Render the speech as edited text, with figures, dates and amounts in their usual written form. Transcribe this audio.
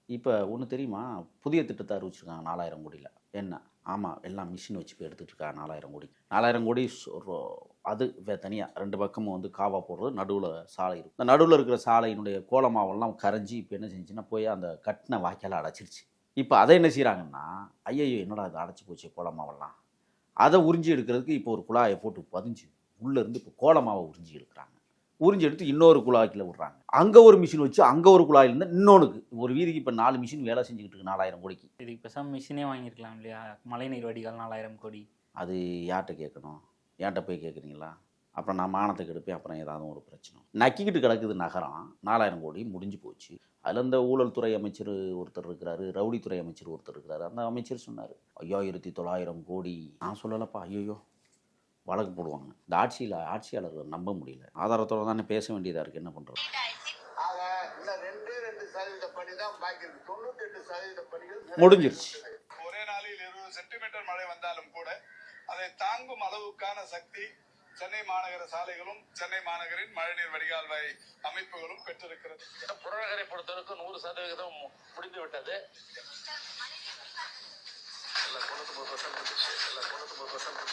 இப்போ ஒன்று தெரியுமா? புதிய திட்டத்த அறிவிச்சிருக்காங்க 4000 கோடியில. என்ன? ஆமா, எல்லாம் மிஷின் வச்சு இப்போ எடுத்துட்டு இருக்காங்க 4000 கோடி. 4000 கோடி அது தனியா 2 பக்கமும் வந்து காவா போடுறது, நடுவுல சாலை இருக்கும். இந்த நடுவுல இருக்கிற சாலையினுடைய கோலமாவெல்லாம் கரைஞ்சு இப்போ என்ன செஞ்சுச்சுன்னா, போய் அந்த கட்டின வாய்க்கால அடைச்சிருச்சு. இப்போ அதை என்ன செய்றாங்கன்னா, ஐய்யய்யோ! என்னடா இது அடைச்சு போச்சே கோலமாவெல்லாம். அத உறிஞ்சி எடுக்கிறதுக்கு இப்போ ஒரு குழாய போட்டு பதிஞ்சு, உள்ள இருந்து இப்போ கோலமாவ உறிஞ்சி எடுக்குறாங்க. உறிஞ்சி எடுத்து இன்னொரு குழாய்க்குள்ள விடுறாங்க. அங்க ஒரு மிஷின் வச்சு, அங்க ஒரு குழாயிலேருந்து இன்னொன்னுக்கு. ஒரு வீதிக்கு இப்ப 4 மிஷின் வேலை செஞ்சுக்கிட்டு இருக்கு 4000 கோடிக்கு. இதுக்கு பேசாம மிஷினே வாங்கியிருக்கலாம் இல்லையா? மழைநீர் வடிகால் 4000 கோடி. அது யார்ட்ட கேட்கணும்? என்ட்ட போய் கேட்குறீங்களா? அப்புறம் நான் மானத்தை கெடுப்பேன். அப்புறம் ஏதாவது ஒரு பிரச்சனை. நக்கிக்கிட்டு கிடக்குது நகரம். 4000 கோடி முடிஞ்சு போச்சு. அதில் இந்த ஊழல் துறை அமைச்சர் ஒருத்தர் இருக்கிறாரு, ரவுடித்துறை அமைச்சர் ஒருத்தர் இருக்கிறாரு. அந்த அமைச்சர் சொன்னார், 5900 கோடி. நான் சொல்லலப்பா, ஐயோ வழக்கு போடுவாங்க. இந்த ஆட்சியாளர்கள் நம்ப முடியல. ஆதாரத்தோடு தானே பேச வேண்டியதாக இருக்குது. என்ன பண்ணுறது? முடிஞ்சிருச்சு. ஒரே நாளில் 20 சென்டிமீட்டர் மழை வந்தாலும் கூட அதை தாங்கும் அளவுக்கான சக்தி சென்னை மாநகர சாலைகளும் சென்னை மாநகரின் மழைநீர் வடிகால் அமைப்புகளும் பெற்றிருக்கிறது. புறநகரை பொறுத்தவரைக்கும் 100% முடிந்து விட்டது. 99%